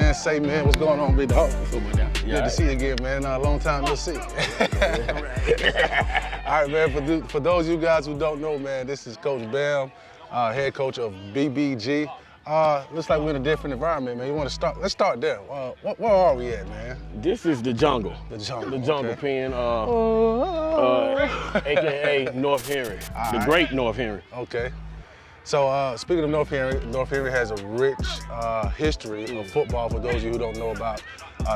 man. Say, man, what's going on, big dog? Yeah, Good to see you again, man. Long time no see. All right, man, for those of you guys who don't know, man, this is Coach Bam, head coach of BBG. Looks like we're in a different environment, man. You want to start? Let's start there. Where are we at, man? This is the jungle. The jungle. The jungle okay. pen, AKA North Henry, the great North Henry. Okay. So speaking of North Henry has a rich history of football. For those of you who don't know about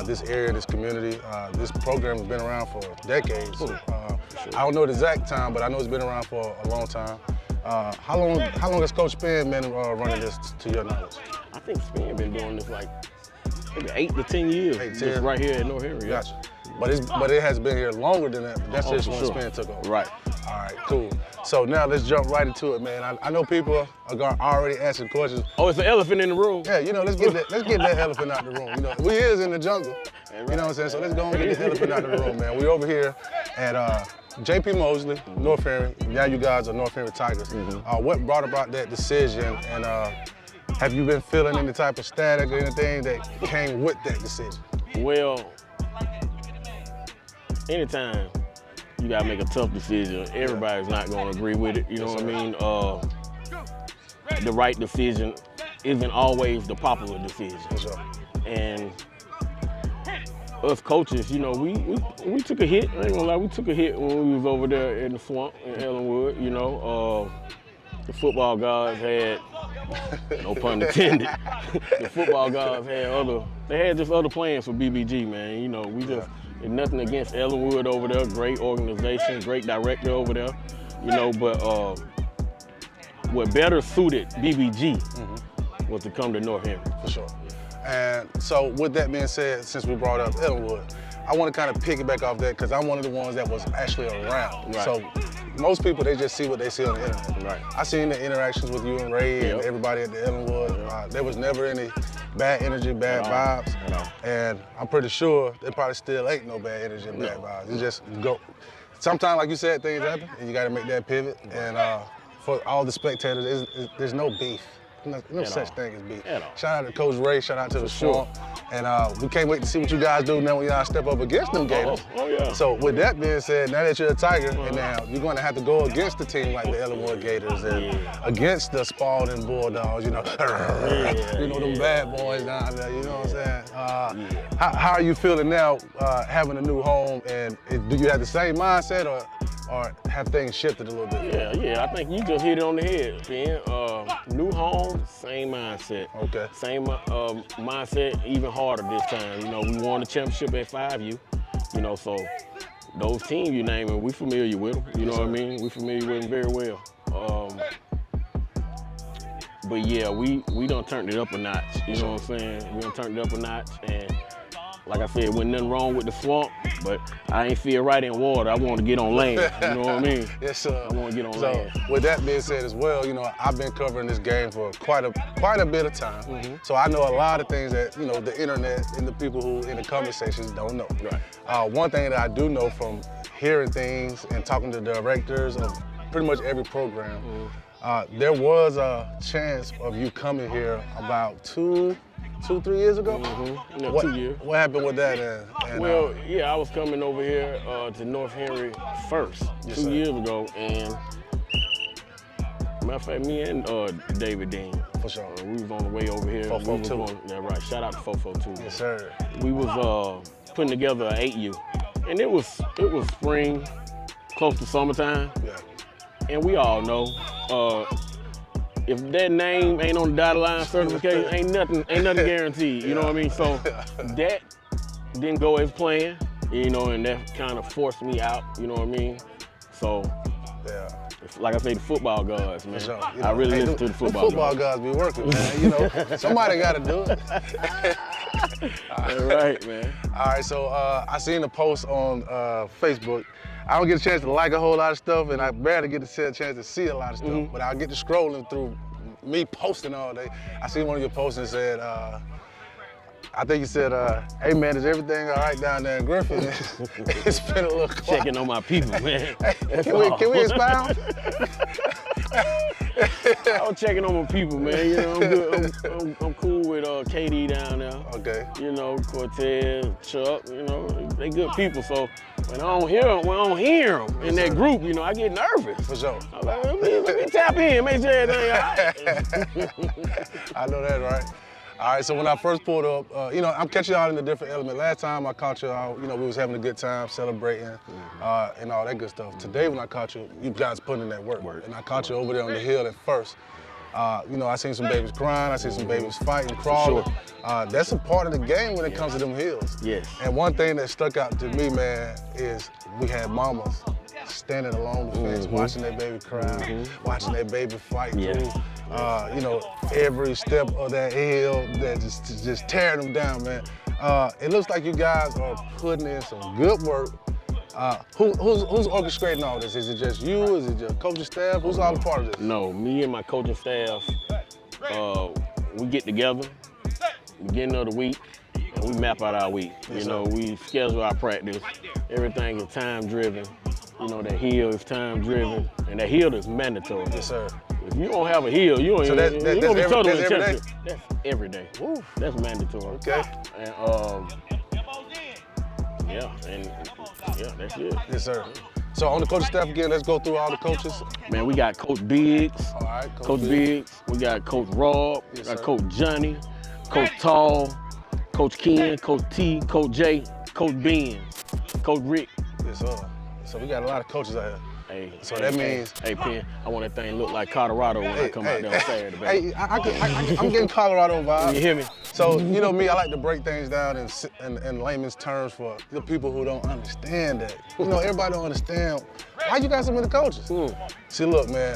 this area, this community, this program has been around for decades. I don't know the exact time, but I know it's been around for a long time. How long has Coach Penn been running this, to your knowledge? I think Penn been doing this like maybe 8 to 10 years. Just right here at North Henry. Gotcha. But it has been here longer than that. But that's just when Penn took over. Right. All right, cool. So now let's jump right into it, man. I know people are already asking questions. Oh, it's an elephant in the room. Yeah, you know, let's get that elephant out the room. You know, we is in the jungle. You know what I'm saying? So let's go and get the elephant out of the room, man. We over here at JP Mosley, North Henry. Now you guys are North Henry Tigers. What brought about that decision, and have you been feeling any type of static or anything that came with that decision? Well, anytime you gotta make a tough decision, everybody's not gonna agree with it, you know what I mean? The right decision isn't always the popular decision. And us coaches, you know, we took a hit. I ain't gonna lie, we took a hit when we was over there in the swamp in Ellenwood. You know, the football gods had, no pun intended. The football gods had just other plans for BBG, man. You know, we just nothing against Ellenwood over there. Great organization, great director over there. You know, but what better suited BBG was to come to North Henry. For sure. And so with that being said, since we brought up Ellenwood, I want to kind of piggyback off that because I'm one of the ones that was actually around. Right. So most people, they just see what they see on the internet. Right. I seen the interactions with you and Ray and everybody at the Ellenwood. There was never any bad energy, bad vibes. And I'm pretty sure there probably still ain't no bad energy and bad vibes. It's just go. Sometimes, like you said, things happen and you got to make that pivot. And for all the spectators, there's no beef. No such thing as beef. Shout out to Coach Ray, shout out to the Swamp. And we can't wait to see what you guys do now when y'all step up against them Gators. Oh yeah. So with that being said, now that you're a Tiger, and now you're going to have to go against the team like the Ellenwood Gators and against the Spalding Bulldogs, you know, you know, them bad boys down there, you know what I'm saying? How are you feeling now having a new home, and do you have the same mindset or have things shifted a little bit? Yeah, I think you just hit it on the head, Ben. New home, same mindset. Okay. Same mindset, even harder this time. You know, we won the championship at 5U, you know, so those teams you naming, we familiar with them, you know what I mean? We familiar with them very well. But yeah, we done turned it up a notch, you know what I'm saying? We done turned it up a notch, and like I said, wasn't nothing wrong with the swamp, but I ain't feel right in water. I want to get on land, you know what I mean? Yes, sir. I want to get on land. With that being said as well, you know, I've been covering this game for quite a bit of time. So I know a lot of things that, you know, the internet and the people who in the comment sections don't know. Right. One thing that I do know from hearing things and talking to the directors of pretty much every program, there was a chance of you coming here about 2-3 years ago? Yeah, 2 years. What happened with that? Well, yeah, I was coming over here to North Henry first, 2 years ago, and matter of fact, me and David Dean. For sure. We was on the way over here. 442. Yeah, right. Shout out to 442. Yes, sir. We was putting together an 8U, and it was spring, close to summertime. Yeah. And we all know, if that name ain't on the dotted line certification, ain't nothing guaranteed, you know what I mean? So that didn't go as planned, you know, and that kind of forced me out, you know what I mean? So, like I say, the football gods, man. Sure. You know, I really listen to the football gods be working, man. You know, somebody got to do it. Right, man. All right, so I seen a post on Facebook. I don't get a chance to like a whole lot of stuff, and I barely get a chance to see a lot of stuff, but I'll get to scrolling through me posting all day. I seen one of your posts and said, I think you said, hey man, is everything all right down there in Griffin? It's been a little quiet. Checking on my people, man. Can we expound? I was checking on my people, man. You know, I'm good. I'm cool with KD down there. Okay. You know, Cortez, Chuck, you know, they good people. So when I don't hear them in that group, you know, I get nervous. For sure. I'm like, let me tap in, make sure everything all right. I know that, right? All right, so when I first pulled up, you know, I'm catching y'all in a different element. Last time I caught y'all, you know, we was having a good time, celebrating, and all that good stuff. Today when I caught you, you guys put in that work. And I caught you over there on the hill at first. You know, I seen some babies crying, I seen some babies fighting, crawling. Sure. That's a part of the game when it comes to them hills. Yes. And one thing that stuck out to me, man, is we had mamas standing along the fence, watching their baby cry, watching their baby fight through. You know, every step of that hill that just tearing them down, man. It looks like you guys are putting in some good work. Who's orchestrating all this? Is it just you? Is it just coaching staff? Who's all a part of this? No, me and my coaching staff, we get together, beginning of the week, and we map out our week. You know, we schedule our practice. Everything is time driven. You know, that hill is time driven, and that hill is mandatory. Yes, sir. If you don't have a hill, you ain't that's gonna be total in every day? That's every day. Woo. That's mandatory. Okay. And that's it. Yes, sir. So on the coaching staff again, let's go through all the coaches. Man, we got Coach Biggs. All right, Coach Biggs. We got Coach Rob. Yes, we got sir. Coach Johnny, Coach Tall, Coach Ken, Coach T, Coach J, Coach Ben, Coach Rick. Yes, sir. So we got a lot of coaches out here. Hey, So that means. Hey, Penn, I want that thing look like Colorado when I come out there on Saturday. Hey, I'm getting Colorado vibes. You hear me? So, you know me, I like to break things down in layman's terms for the people who don't understand that. You know, everybody don't understand why you got so many coaches. See, look, man,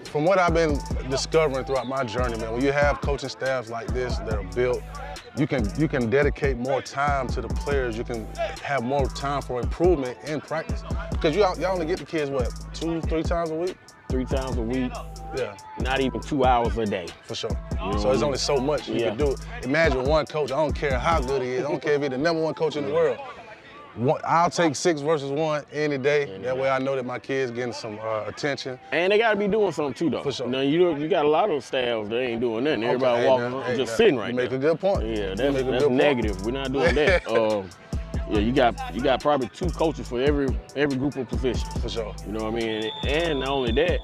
from what I've been discovering throughout my journey, man, when you have coaching staffs like this that are built, you can dedicate more time to the players. You can have more time for improvement in practice. Because y'all only get the kids, what, 2-3 times a week? 3 times a week. Yeah. Not even 2 hours a day. For sure. So there's only so much you can do. Imagine one coach, I don't care how good he is, I don't care if he's the #1 coach in the world. I'll take 6 versus 1 any day. That way I know that my kids getting some attention. And they gotta be doing something too, though. For sure. Now you got a lot of staffs that ain't doing nothing. Everybody walking, just sitting right there. You make a good point. Yeah, that's negative. We're not doing that. Yeah, you got probably 2 coaches for every group of positions. For sure. You know what I mean? And not only that,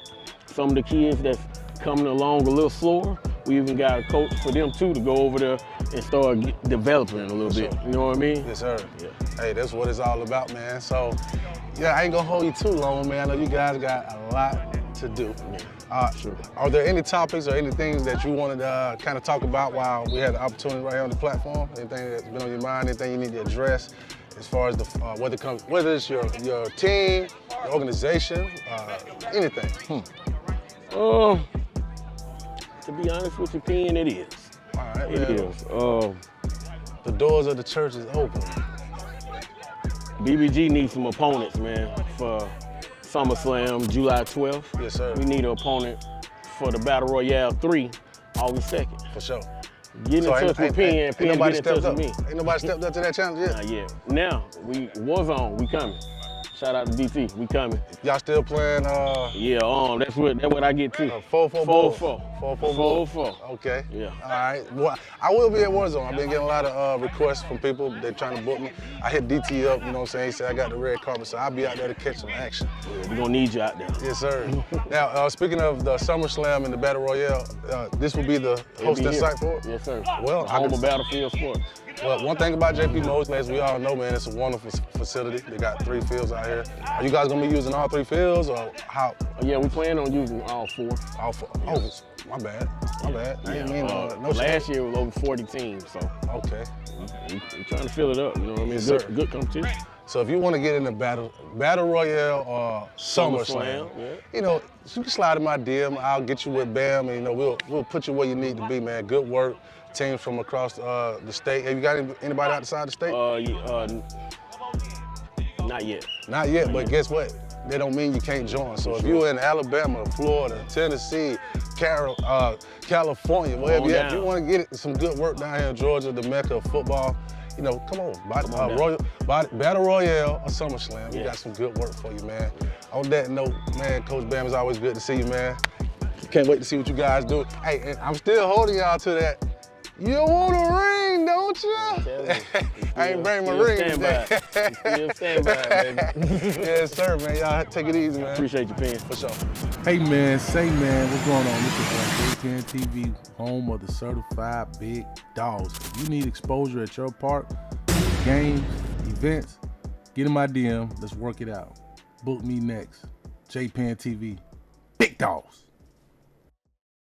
some of the kids that's coming along a little slower, we even got a coach for them too to go over there and start developing a little bit. You know what I mean? Yes, sir. Yeah. Hey, that's what it's all about, man. So, yeah, I ain't gonna hold you too long, man. I know you guys got a lot to do. Sure. Are there any topics or any things that you wanted to kind of talk about while we had the opportunity right here on the platform? Anything that's been on your mind? Anything you need to address as far as whether it's your team, your organization, anything? To be honest with you, Penn, it is. All right, It man. is. The doors of the church is open. BBG needs some opponents, man, for SummerSlam, July 12th. Yes, sir. We need an opponent for the Battle Royale 3, August 2nd. For sure. Get in touch with Penn, ain't Penn nobody get in touch stepped with up. me. Ain't nobody stepped up to that challenge yet? Not yet. Now, Warzone, we coming. Shout out to DT, we coming. Y'all still playing? Yeah, that's what I get too. 4-4. 4-4. Okay. Yeah. All right. Well, I will be at Warzone. I've been getting a lot of requests from people. They're trying to book me. I hit DT up, you know what I'm saying? He said I got the red carpet, so I'll be out there to catch some action. Yeah, we're gonna need you out there. Yes, sir. Now, speaking of the SummerSlam and the Battle Royale, this will be the hosting site for it? Yes, sir. Well, home of Battlefield Sports. Well, one thing about JP Mosley, as we all know, man, it's a wonderful facility. They got 3 fields out here. Are you guys gonna be using all 3 fields, or how? Yeah, we plan on using all 4. All 4. Oh, my bad. My bad. I didn't mean no last year was over 40 teams, so. Okay. We're trying to fill it up, you know what I mean? Yes, Good competition. So if you want to get in the Battle Royale or SummerSlam, you know, you can slide in my DM. I'll get you with Bam, and you know, we'll put you where you need to be, man. Good work. Teams from across the state. Have you got anybody outside the state? Not yet. Not yet, but guess what? That don't mean you can't join. So if you're in Alabama, Florida, Tennessee, California, wherever you're at, if you want to get some good work down here in Georgia, the mecca of football, you know, come on. Battle Royale or SummerSlam, we got some good work for you, man. On that note, man, Coach Bam, it's always good to see you, man. Can't wait to see what you guys do. Hey, and I'm still holding y'all to that You want a ring, don't you? I ain't bring my ring today. Still stand by it, baby. Yes, sir, man. Y'all take it easy, man. Appreciate you, Penn. For sure. Hey, man, say, man, what's going on? This is J10 TV, home of the certified big dogs. If you need exposure at your park, games, events, get in my DM. Let's work it out. Book me next. J10 TV, big dogs.